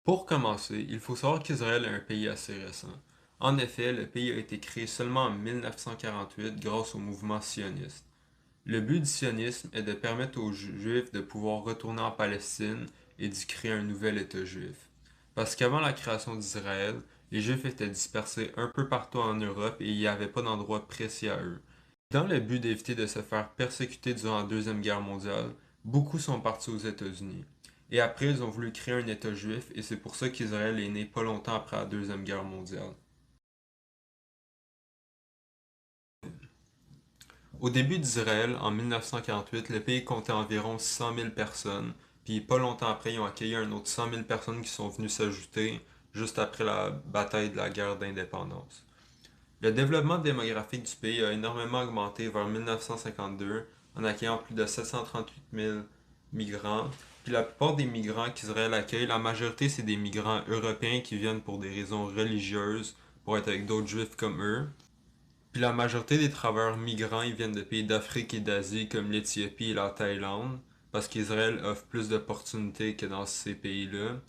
Pour commencer, il faut savoir qu'Israël est un pays assez récent. En effet, le pays a été créé seulement en 1948 grâce au mouvement sioniste. Le but du sionisme est de permettre aux Juifs de pouvoir retourner en Palestine et d'y créer un nouvel État juif. Parce qu'avant la création d'Israël, les Juifs étaient dispersés un peu partout en Europe et il n'y avait pas d'endroit précis à eux. Dans le but d'éviter de se faire persécuter durant la Deuxième Guerre mondiale, beaucoup sont partis aux États-Unis. Et après, ils ont voulu créer un État juif et c'est pour ça qu'Israël est né pas longtemps après la Deuxième Guerre mondiale. Au début d'Israël, en 1948, le pays comptait environ 600 000 personnes, puis pas longtemps après, ils ont accueilli un autre 100 000 personnes qui sont venues s'ajouter juste après la bataille de la guerre d'indépendance. Le développement démographique du pays a énormément augmenté vers 1952 en accueillant plus de 738 000 migrants. Puis la plupart des migrants qu'Israël accueille, la majorité c'est des migrants européens qui viennent pour des raisons religieuses, pour être avec d'autres juifs comme eux. Puis la majorité des travailleurs migrants, ils viennent de pays d'Afrique et d'Asie comme l'Éthiopie et la Thaïlande, parce qu'Israël offre plus d'opportunités que dans ces pays-là.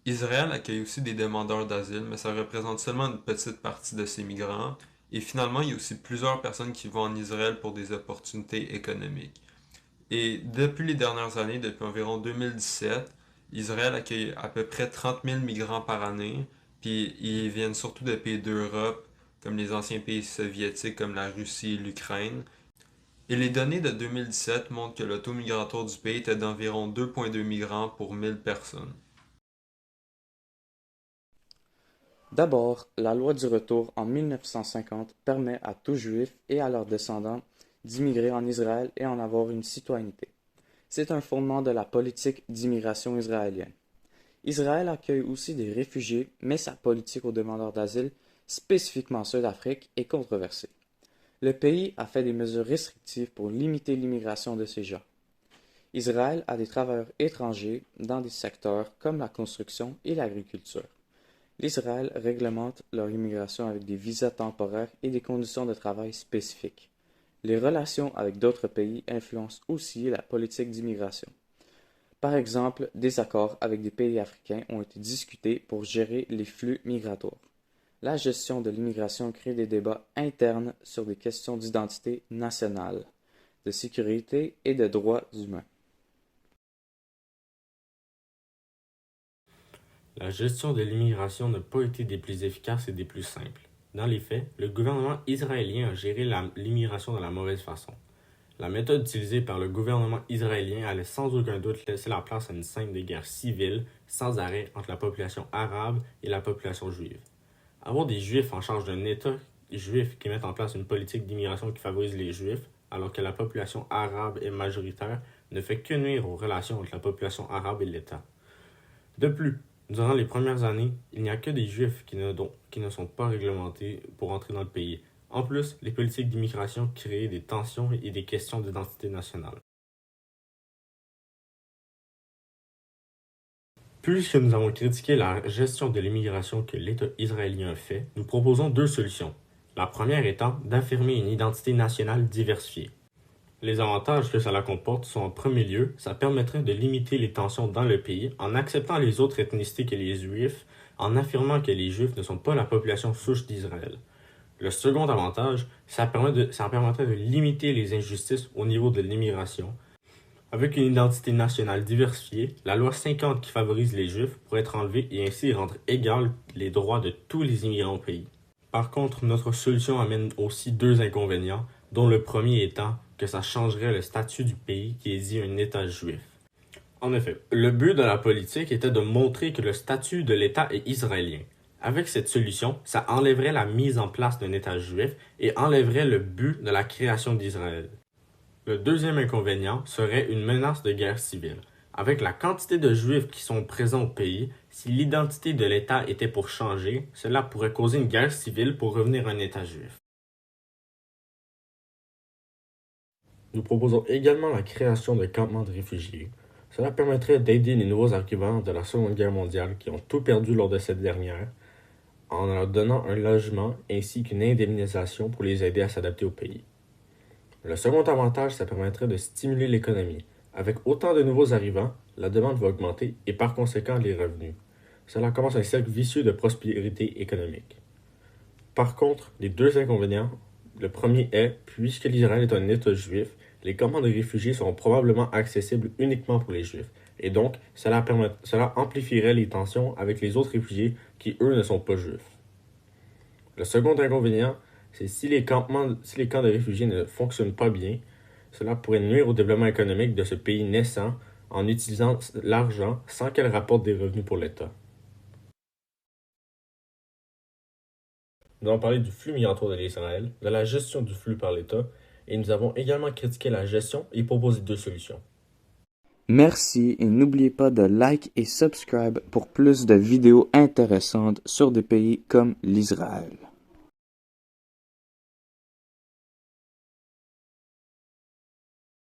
Israël accueille aussi des demandeurs d'asile, mais ça représente seulement une petite partie de ces migrants. Et finalement, il y a aussi plusieurs personnes qui vont en Israël pour des opportunités économiques. Et depuis les dernières années, depuis environ 2017, Israël accueille à peu près 30 000 migrants par année, puis ils viennent surtout de pays d'Europe, comme les anciens pays soviétiques comme la Russie et l'Ukraine. Et les données de 2017 montrent que le taux migratoire du pays était d'environ 2,2 migrants pour 1000 personnes. D'abord, la loi du retour en 1950 permet à tout juif et à leurs descendants d'immigrer en Israël et en avoir une citoyenneté. C'est un fondement de la politique d'immigration israélienne. Israël accueille aussi des réfugiés, mais sa politique aux demandeurs d'asile, spécifiquement ceux d'Afrique, est controversée. Le pays a fait des mesures restrictives pour limiter l'immigration de ces gens. Israël a des travailleurs étrangers dans des secteurs comme la construction et l'agriculture. L'Israël réglemente leur immigration avec des visas temporaires et des conditions de travail spécifiques. Les relations avec d'autres pays influencent aussi la politique d'immigration. Par exemple, des accords avec des pays africains ont été discutés pour gérer les flux migratoires. La gestion de l'immigration crée des débats internes sur des questions d'identité nationale, de sécurité et de droits humains. La gestion de l'immigration n'a pas été des plus efficaces et des plus simples. Dans les faits, le gouvernement israélien a géré l'immigration de la mauvaise façon. La méthode utilisée par le gouvernement israélien allait sans aucun doute laisser la place à une scène de guerre civile sans arrêt entre la population arabe et la population juive. Avoir des juifs en charge d'un État juif qui met en place une politique d'immigration qui favorise les juifs, alors que la population arabe est majoritaire, ne fait que nuire aux relations entre la population arabe et l'État. De plus, durant les premières années, il n'y a que des juifs qui ne sont pas réglementés pour entrer dans le pays. En plus, les politiques d'immigration créent des tensions et des questions d'identité nationale. Puisque nous avons critiqué la gestion de l'immigration que l'État israélien a fait, nous proposons deux solutions. La première étant d'affirmer une identité nationale diversifiée. Les avantages que cela comporte sont en premier lieu, ça permettrait de limiter les tensions dans le pays en acceptant les autres ethnicités que les Juifs, en affirmant que les Juifs ne sont pas la population souche d'Israël. Le second avantage, ça permettrait de limiter les injustices au niveau de l'immigration. Avec une identité nationale diversifiée, la loi 50 qui favorise les Juifs pourrait être enlevée et ainsi rendre égales les droits de tous les immigrants au pays. Par contre, notre solution amène aussi deux inconvénients, dont le premier étant que ça changerait le statut du pays qui est dit un État juif. En effet, le but de la politique était de montrer que le statut de l'État est israélien. Avec cette solution, ça enlèverait la mise en place d'un État juif et enlèverait le but de la création d'Israël. Le deuxième inconvénient serait une menace de guerre civile. Avec la quantité de juifs qui sont présents au pays, si l'identité de l'État était pour changer, cela pourrait causer une guerre civile pour revenir à un État juif. Nous proposons également la création de campements de réfugiés. Cela permettrait d'aider les nouveaux arrivants de la Seconde Guerre mondiale qui ont tout perdu lors de cette dernière, en leur donnant un logement ainsi qu'une indemnisation pour les aider à s'adapter au pays. Le second avantage, ça permettrait de stimuler l'économie. Avec autant de nouveaux arrivants, la demande va augmenter et par conséquent les revenus. cela commence un cercle vicieux de prospérité économique. Par contre, les deux inconvénients, le premier est, puisque l'Israël est un État juif, les camps de réfugiés seront probablement accessibles uniquement pour les Juifs, et donc cela amplifierait les tensions avec les autres réfugiés qui, eux, ne sont pas juifs. Le second inconvénient, c'est si les camps de réfugiés ne fonctionnent pas bien, cela pourrait nuire au développement économique de ce pays naissant en utilisant l'argent sans qu'elle rapporte des revenus pour l'État. Nous avons parlé du flux migratoire de l'Israël, de la gestion du flux par l'État, et nous avons également critiqué la gestion et proposé deux solutions. Merci et n'oubliez pas de like et subscribe pour plus de vidéos intéressantes sur des pays comme l'Israël.